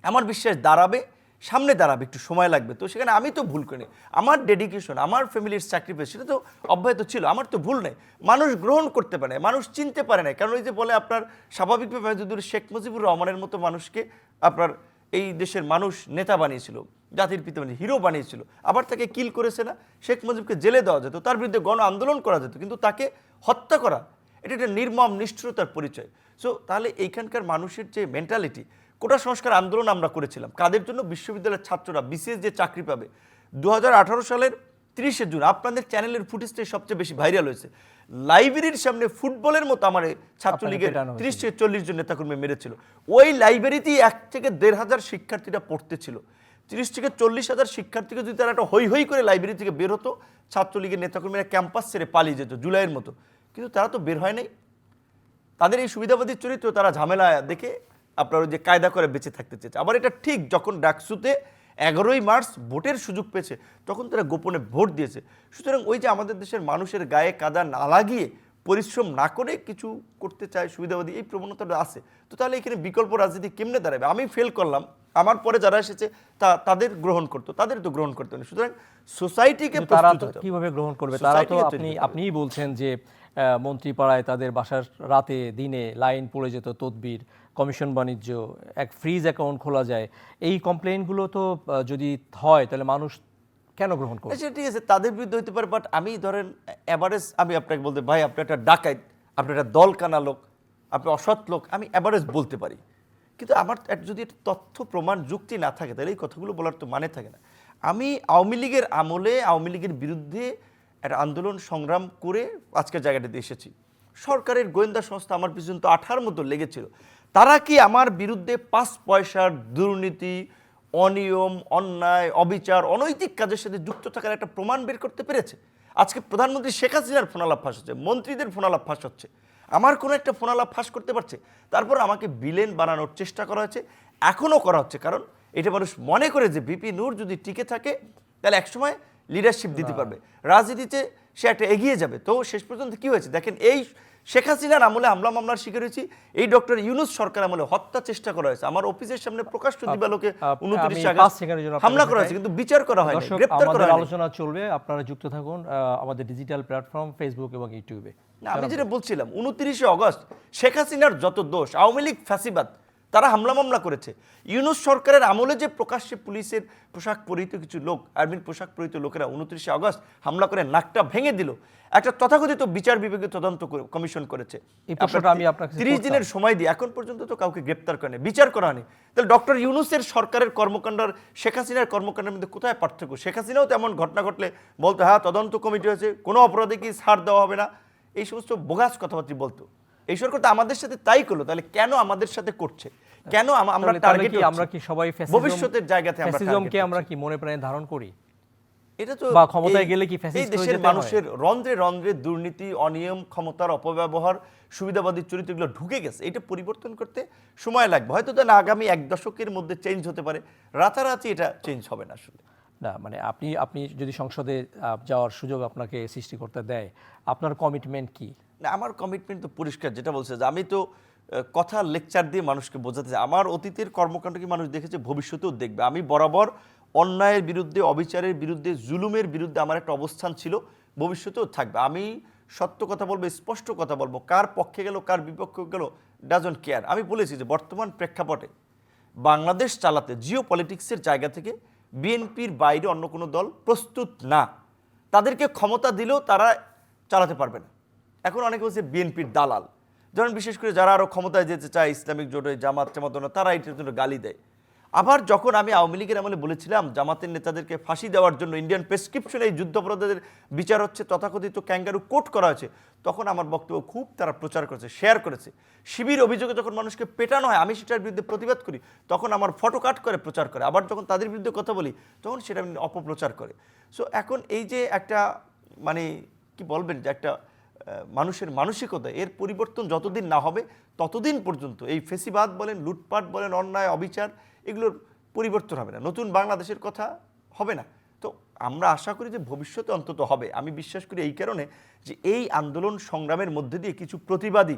আমার বিশ্বাস দাঁড়াবে, সামনে দাঁড়াবে, একটু সময় লাগবে। তো সেখানে আমি তো ভুল করিনি, আমার ডেডিকেশন, আমার ফ্যামিলির স্যাক্রিফাইস সেটা তো অব্যাহত ছিল, আমার তো ভুল নেই। মানুষ গ্রহণ করতে পারে না, মানুষ চিনতে পারে না, কারণ ওই যে বলে আপনার স্বাভাবিকভাবে যদি শেখ মুজিবুর রহমানের মতো মানুষকে আপনার এই দেশের মানুষ নেতা বানিয়েছিল, জাতির পিতা বানিয়ে হিরো বানিয়েছিল, আবার তাকে কিল করেছে না, শেখ মুজিবকে জেলে দেওয়া যেত, তার বিরুদ্ধে গণ আন্দোলন করা যেত, কিন্তু তাকে হত্যা করা এটা একটা নির্মম নিষ্ঠুরতার পরিচয়। সো তাহলে এইখানকার মানুষের যে মেন্টালিটি, কোটা সংস্কার আন্দোলন আমরা করেছিলাম কাদের জন্য? বিশ্ববিদ্যালয়ের ছাত্ররা বিসিএস যে চাকরি পাবে। 2018 সালের 30শে জুন আপনাদের চ্যানেলের ফুটেজটাই সবচেয়ে বেশি ভাইরাল হয়েছে। লাইব্রেরির সামনে ফুটবলের মতো আমার ছাত্রলীগের 30 থেকে 40 জন নেতাকর্মী মেরেছিল। ওই লাইব্রেরিতেই 1 থেকে 1,500 শিক্ষার্থীরা পড়তে ছিল। 30 থেকে 40,000 শিক্ষার্থীকে যদি তারা একটা হই হই করে লাইব্রেরি থেকে বের হতো, ছাত্রলীগের নেতাকর্মীরা ক্যাম্পাস ছেড়ে পালিয়ে যেত জুলাইয়ের মতো, কিন্তু তারা তো বের হয় নাই। তাদের এই সুবিধাবাদী চরিত্র, তারা ঝামেলা দেখে আপনার যে কায়দা করে বেঁচে থাকতে চেয়েছে। আবার এটা ঠিক যখন ডাকসুতে 11ই মার্চ ভোটের সুযোগ পেয়েছে তখন তারা গোপনে ভোট দিয়েছে। সুতরাং ওই যে আমাদের দেশের মানুষের গায়ে কাদা না লাগিয়ে পরিশ্রম না করে কিছু করতে চায় সুবিধাবাদী, এই প্রবণতাটা আছে। তো তাহলে এখানে বিকল্প রাজনীতি কেমনে দাঁড়াবে? আমি ফেল করলাম, আমার পরে যারা এসেছে তাদের গ্রহণ করতো, তাদের তো গ্রহণ করতে হবে। সুতরাং সোসাইটিকে তারা কিভাবে গ্রহণ করবে? তারা তো আপনিই বলছেন যে মন্ত্রীপাড়ায় তাদের বাসার রাতে দিনে লাইন পড়ে যেত, তদবির, কমিশন বাণিজ্য, এক ফ্রিজ অ্যাকাউন্ট খোলা যায়। এই কমপ্লেইনগুলো তো যদি হয় তাহলে মানুষ কেন গ্রহণ করবে? সেটা ঠিক আছে, তাদের বিরুদ্ধে হতে পারে, বাট আমি ধরেন এভারেজ আমি আপনাকে বলতে, ভাই আপনি একটা ডাকাইত, আপনি একটা দল কানা লোক, আপনি অসৎ লোক, আমি এভারেজ বলতে পারি। কিন্তু আমার যদি তথ্য প্রমাণ যুক্তি না থাকে তাহলে এই কথাগুলো বলার তো মানে থাকে না। আমি আওয়ামী লীগের আমলে আওয়ামী লীগের বিরুদ্ধে একটা আন্দোলন সংগ্রাম করে আজকের জায়গাটাতে এসেছি। সরকারের গোয়েন্দা সংস্থা আমার পিছনে তো আঠার মতো লেগেছিল। তারা কি আমার বিরুদ্ধে 5 পয়সার দুর্নীতি, অনিয়ম, অন্যায়, অবিচার, অনৈতিক কাজের সাথে যুক্ত থাকার একটা প্রমাণ বের করতে পেরেছে? আজকে প্রধানমন্ত্রী শেখ হাসিনার ফোনালাপ ফাঁস হচ্ছে, মন্ত্রীদের ফোনালাপ ফাঁস হচ্ছে, আমার কোনো একটা ফোনালাপ ফাঁস করতে পারছে? তারপর আমাকে ভিলেন বানানোর চেষ্টা করা হচ্ছে, এখনও করা হচ্ছে। কারণ এটা মানুষ মনে করে যে ভিপি নূর যদি টিকে থাকে তাহলে একসময় লিডারশিপ দিতে পারবে, রাজনীতিতে সে একটা এগিয়ে যাবে। তো শেষ পর্যন্ত কি হয়েছে দেখেন, এই শেখ হাসিনার আমলে হামলা মামলার শিকার হয়েছি, এই ডক্টর ইউনূস সরকার আমলে হত্যা চেষ্টা করা হয়েছে, আমার অফিসের সামনে প্রকাশ্য দিবালোকে 29 আগস্ট হামলা করা হয়েছে, কিন্তু বিচার করা হয়নি, গ্রেফতার করা হয়নি। আলোচনা চলবে, আপনারা যুক্ত থাকুন আমাদের ডিজিটাল প্ল্যাটফর্ম ফেসবুক এবং ইউটিউবে। না, আমি যেটা বলছিলাম 29 আগস্ট শেখ হাসিনার যত দোষ, আওয়ামী লীগ ফ্যাসিবাদ, তারা হামলা মামলা করেছে। ইউনূস সরকারের আমলে যে প্রকাশ্যে পুলিশের পোশাক পরিহিত কিছু লোক, আর্মির পোশাক পরিহিত লোকেরা 29শে আগস্ট হামলা করে নাকটা ভেঙে দিল, একটা তথাকথিত বিচার বিভাগীয় তদন্ত কমিশন করেছে। এই প্রশ্নটা আমি আপনার কাছে 30 দিনের সময় দিয়ে এখন পর্যন্ত তো কাউকে গ্রেপ্তার করেনি, বিচার করা হয়নি। তাহলে ডক্টর ইউনূসের সরকারের কর্মকাণ্ড আর শেখ হাসিনার কর্মকাণ্ডের মধ্যে কোথায় পার্থক্য? শেখ হাসিনাও তেমন ঘটনা ঘটলে বলতো হ্যাঁ তদন্ত কমিটি হয়েছে, কোনো অপরাধে কি ছাড় দেওয়া হবে না, এই সমস্ত বোগাস কথাবার্তা বলতো। এই সরকার তো আমাদের সাথে তাই করলো, তাহলে কেন আমাদের সাথে করছে? কেন আমরা টার্গেট, আমরা কি সবাই ভবিষ্যতের জায়গাতে আমরা ফ্যাসিজমকে আমরা কি মনে প্রাণে ধারণ করি? এটা তো বা ক্ষমতায় গেলে কি ফ্যাসিস্ট এই দেশের মানুষের রন্ধ্রে রন্ধ্রে দুর্নীতি, অনিয়ম, ক্ষমতার অপব্যবহার, সুবিধাবাদী চরিত্রগুলো ঢুকে গেছে। এটা পরিবর্তন করতে সময় লাগবে, হয়তো না আগামী 1 দশকের মধ্যে চেঞ্জ হতে পারে, রাতারাতি এটা চেঞ্জ হবে না আসলে। না মানে আপনি যদি সংসদে যাওয়ার সুযোগ আপনাকে সৃষ্টি করতে দেয়, আপনার কমিটমেন্ট কি? না, আমার কমিটমেন্ট তো পরিষ্কার, যেটা বলছে যে আমি তো কথা লেকচার দিয়ে মানুষকে বোঝাতে চাই। আমার অতীতের কর্মকাণ্ড কি মানুষ দেখেছে, ভবিষ্যতেও দেখবে। আমি বরাবর অন্যায়ের বিরুদ্ধে, অবিচারের বিরুদ্ধে, জুলুমের বিরুদ্ধে আমার একটা অবস্থান ছিল, ভবিষ্যতেও থাকবে। আমি সত্য কথা বলবো, স্পষ্ট কথা বলবো, কার পক্ষে গেল কার বিপক্ষে গেল ডাজন্ট কেয়ার। আমি বলেছি যে বর্তমান প্রেক্ষাপটে বাংলাদেশ চালাতে জিও পলিটিক্সের জায়গা থেকে বিএনপির বাইরে অন্য কোনো দল প্রস্তুত না। তাদেরকে ক্ষমতা দিলেও তারা চালাতে পারবে না। এখন অনেকে বলছে বিএনপির দালাল, ধরেন বিশেষ করে যারা আরও ক্ষমতায় যেতে চায়, ইসলামিক জোটে, জামাত না, তারা এটার জন্য গালি দেয়। আবার যখন আমি আওয়ামী লীগের আমলে বলেছিলাম জামাতের নেতাদেরকে ফাঁসি দেওয়ার জন্য ইন্ডিয়ান প্রেসক্রিপশনে এই যুদ্ধাপরাধীদের বিচার হচ্ছে, তথাকথিত ক্যাঙ্গারু কোর্ট করা হয়েছে, তখন আমার বক্তব্য খুব তারা প্রচার করেছে, শেয়ার করেছে। শিবির অভিযোগে যখন মানুষকে পেটানো হয়, আমি সেটার বিরুদ্ধে প্রতিবাদ করি, তখন আমার ফটো কাট করে প্রচার করে। আবার যখন তাদের বিরুদ্ধে কথা বলি, তখন সেটা অপপ্রচার করে। সো এখন এই যে একটা মানে কি বলবেন, যে একটা মানুষের মানসিকতা, এর পরিবর্তন যতদিন না হবে ততদিন পর্যন্ত এই ফেসিবাদ বলেন, লুটপাট বলেন, অন্যায় অবিচার, এগুলোর পরিবর্তন হবে না, নতুন বাংলাদেশের কথা হবে না। তো আমরা আশা করি যে ভবিষ্যতে অন্তত হবে। আমি বিশ্বাস করি এই কারণে যে এই আন্দোলন সংগ্রামের মধ্যে দিয়ে কিছু প্রতিবাদী,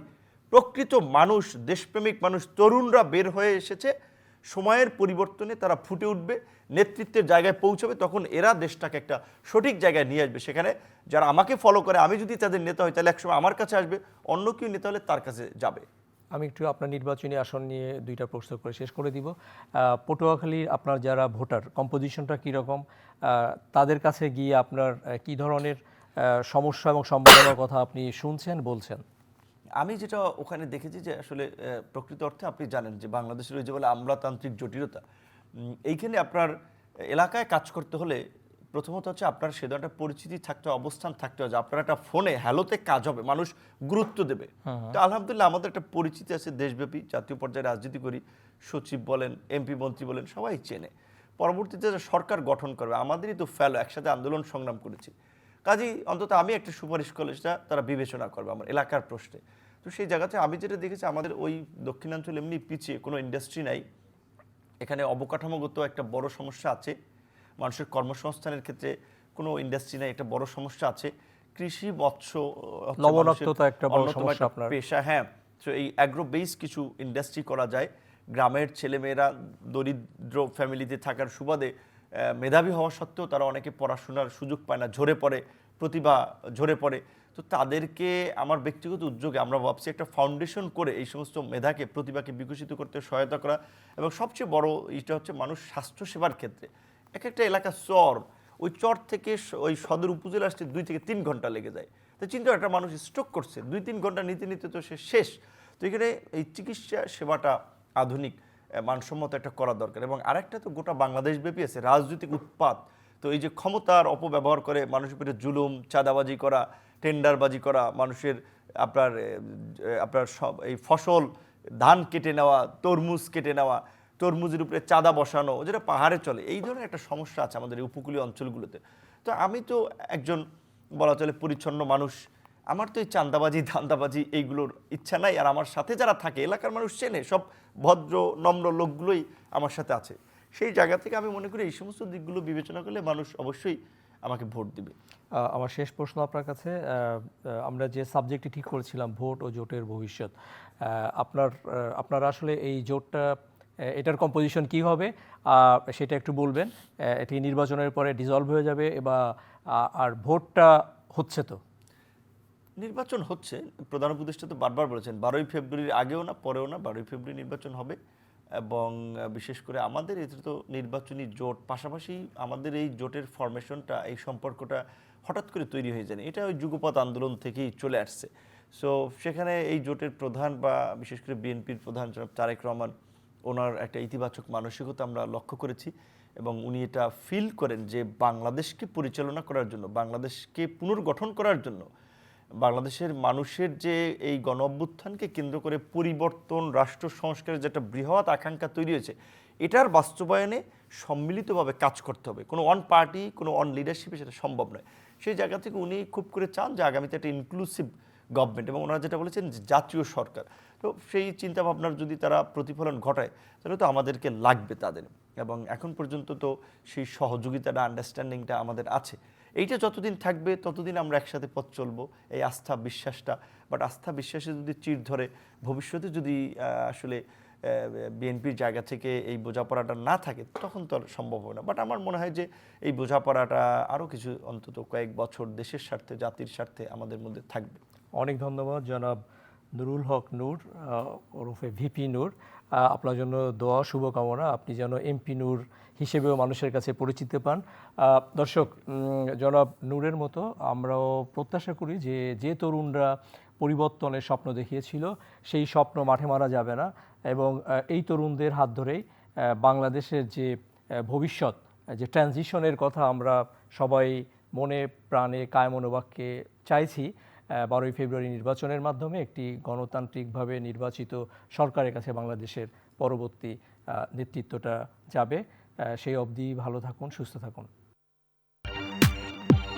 প্রকৃত মানুষ, দেশপ্রেমিক মানুষ, তরুণরা বের হয়ে এসেছে। সময়ের পরিবর্তনে তারা ফুটে উঠবে, নেতৃত্বের জায়গায় পৌঁছবে, তখন এরা দেশটাকে একটা সঠিক জায়গায় নিয়ে আসবে। সেখানে যারা আমাকে ফলো করে, আমি যদি তাদের নেতা হই, তাহলে একসময় আমার কাছে আসবে, অন্য কেউ নেতা হলে তার কাছে যাবে। আমি একটু আপনার নির্বাচনী আসন নিয়ে 2টা প্রশ্ন করে শেষ করে দিব। পটুয়াখালীর আপনার যারা ভোটার, কম্পোজিশনটা কীরকম, তাদের কাছে গিয়ে আপনার কি ধরনের সমস্যা এবং সম্ভাবনার কথা আপনি শুনছেন, বলছেন? আমি যেটা ওখানে দেখেছি যে আসলে প্রকৃত অর্থে আপনি জানেন যে বাংলাদেশের ওই যে বলে আমলাতান্ত্রিক জটিলতা, এইখানে আপনার এলাকায় কাজ করতে হলে প্রথমত হচ্ছে আপনার সে ধরনের পরিচিতি থাকতে হয়, অবস্থান থাকতে হয়, যে আপনার একটা ফোনে হ্যালোতে কাজ হবে, মানুষ গুরুত্ব দেবে। তো আলহামদুলিল্লাহ আমাদের একটা পরিচিতি আছে দেশব্যাপী, জাতীয় পর্যায়ে রাজনীতি করি, সচিব বলেন, এমপি মন্ত্রী বলেন, সবাই চেনে। পরবর্তীতে সরকার গঠন করবে, আমাদেরই তো ফেলো, একসাথে আন্দোলন সংগ্রাম করেছি, কাজেই অন্তত আমি একটা সুপারিশ করলে সেটা তারা বিবেচনা করবে আমার এলাকার প্রশ্নে। তো সেই জায়গাতে আমি যেটা দেখেছি, আমাদের ওই দক্ষিণাঞ্চল এমনি পিছিয়ে, কোনো ইন্ডাস্ট্রি নাই, এখানে অবকাঠামোগত একটা বড় সমস্যা আছে, মানুষের কর্মসংস্থানের ক্ষেত্রে কোনো ইন্ডাস্ট্রি নাই, একটা বড় সমস্যা আছে। কৃষি, মৎস্য, লবণাক্ততা একটা বড় সমস্যা আপনার পেশা। হ্যাঁ, তো এই অ্যাগ্রো বেস কিছু ইন্ডাস্ট্রি করা যায়। গ্রামের ছেলেমেয়েরা দরিদ্র ফ্যামিলিতে থাকার সুবাদে মেধাবী হওয়া সত্ত্বেও তারা অনেকে পড়াশোনার সুযোগ পায় না, ঝরে পড়ে, প্রতিভা ঝরে পড়ে। তো তাদেরকে আমার ব্যক্তিগত উদ্যোগে আমরা ভাবছি একটা ফাউন্ডেশন করে এই সমস্ত মেধাকে, প্রতিভাকে বিকশিত করতে সহায়তা করা। এবং সবচেয়ে বড় এটা হচ্ছে মানুষ স্বাস্থ্যসেবার ক্ষেত্রে এক একটা এলাকা চর, ওই চর থেকে ওই সদর উপজেলা আসতে 2 থেকে 3 ঘন্টা লেগে যায়। তো চিন্তা, একটা মানুষ স্ট্রোক করছে, 2-3 ঘন্টা নিতে নিতে তো সে শেষ। তো এখানে এই চিকিৎসা সেবাটা আধুনিক মানসম্মত একটা করা দরকার। এবং আরেকটা তো গোটা বাংলাদেশ ব্যাপী আছে রাজনৈতিক উৎপাত। তো এই যে ক্ষমতার অপব্যবহার করে মানুষের উপরে জুলুম, চাঁদাবাজি করা, টেন্ডারবাজি করা, মানুষের আপনার সব এই ফসল, ধান কেটে নেওয়া, তরমুজ কেটে নেওয়া, তরমুজের উপরে চাঁদা বসানো, যেটা পাহাড়ে চলে, এই ধরনের একটা সমস্যা আছে আমাদের এই উপকূলীয় অঞ্চলগুলোতে। তো আমি তো একজন বলা চলে পরিচ্ছন্ন মানুষ, আমার তো এই চাঁদাবাজি, ধান্দাবাজি এইগুলোর ইচ্ছা নাই। আর আমার সাথে যারা থাকে, এলাকার মানুষ চেনে, সব ভদ্র নম্র লোকগুলোই আমার সাথে আছে। সেই জায়গা থেকে আমি মনে করি এই সমস্ত দিকগুলো বিবেচনা করলে মানুষ অবশ্যই আমাকে ভোট দিবে। আমার শেষ প্রশ্ন আপনার কাছে, আমরা যে সাবজেক্টটি ঠিক করেছিলাম, ভোট ও জোটের ভবিষ্যৎ, আপনারা আসলে এই জোটটা, এটার কম্পোজিশন কী হবে সেটা একটু বলবেন। এটি নির্বাচনের পরে ডিসলভ হয়ে যাবে, বা আর ভোটটা হচ্ছে তো? নির্বাচন হচ্ছে, প্রধান উপদেষ্টা তো বারবার বলেছেন 12ই ফেব্রুয়ারির আগেও না পরেও না, 12ই ফেব্রুয়ারি নির্বাচন হবে। এবং বিশেষ করে আমাদের এতে তো নির্বাচনী জোট, পাশাপাশি আমাদের এই জোটের ফরমেশনটা, এই সম্পর্কটা হঠাৎ করে তৈরি হয়ে যায়, এটা ওই যুগপৎ আন্দোলন থেকেই চলে আসছে। সো সেখানে এই জোটের প্রধান বা বিশেষ করে বিএনপির প্রধান জনাব তারেক রহমান, ওনার একটা ইতিবাচক মানসিকতা আমরা লক্ষ্য করেছি এবং উনি এটা ফিল করেন যে বাংলাদেশকে পরিচালনা করার জন্য, বাংলাদেশকে পুনর্গঠন করার জন্য, বাংলাদেশের মানুষের যে এই গণ অভ্যুত্থানকে কেন্দ্র করে পরিবর্তন, রাষ্ট্র সংস্কারের যে একটা বৃহৎ আকাঙ্ক্ষা তৈরি হয়েছে, এটার বাস্তবায়নে সম্মিলিতভাবে কাজ করতে হবে। কোনো ওয়ান পার্টি, কোনো ওয়ান লিডারশিপে সেটা সম্ভব নয়। সেই জায়গা থেকে উনি খুব করে চান যে আগামীতে একটা ইনক্লুসিভ গভর্নমেন্ট, এবং ওনারা যেটা বলেছেন যে জাতীয় সরকার। তো সেই চিন্তাভাবনার যদি তারা প্রতিফলন ঘটায় তাহলে তো আমাদেরকে লাগবে তাদের, এবং এখন পর্যন্ত তো সেই সহযোগিতাটা, আন্ডারস্ট্যান্ডিংটা আমাদের আছে। এইটা যতদিন থাকবে ততদিন আমরা একসাথে পথ চলবো, এই আস্থা বিশ্বাসটা। বাট আস্থা বিশ্বাসে যদি চির ধরে, ভবিষ্যতে যদি আসলে বিএনপির জায়গা থেকে এই বোঝাপড়াটা না থাকে, তখন তো আর সম্ভব হবে না। বাট আমার মনে হয় যে এই বোঝাপড়াটা আরও কিছু, অন্তত কয়েক বছর দেশের স্বার্থে, জাতির স্বার্থে আমাদের মধ্যে থাকবে। অনেক ধন্যবাদ জনাব নুরুল হক নূর, ওরফে ভিপি নূর। আপনার জন্য দোয়া, শুভকামনা। আপনি যেন এমপি নূর হিসেবেও মানুষের কাছে পরিচিত পান। দর্শক, জনাব নূরের মতো আমরাও প্রত্যাশা করি যে যে তরুণরা পরিবর্তনের স্বপ্ন দেখিয়েছিল, সেই স্বপ্ন মাঠে মারা যাবে না, এবং এই তরুণদের হাত ধরেই বাংলাদেশের যে ভবিষ্যৎ, যে ট্রানজিশনের কথা আমরা সবাই মনে প্রাণে কায় মনোবাক্যে চাইছি, 12ই ফেব্রুয়ারি নির্বাচনের মাধ্যমে একটি গণতান্ত্রিকভাবে নির্বাচিত সরকারের কাছে বাংলাদেশের পরবর্তী নেতৃত্বটা যাবে। সেই অবধি ভালো থাকুন, সুস্থ থাকুন।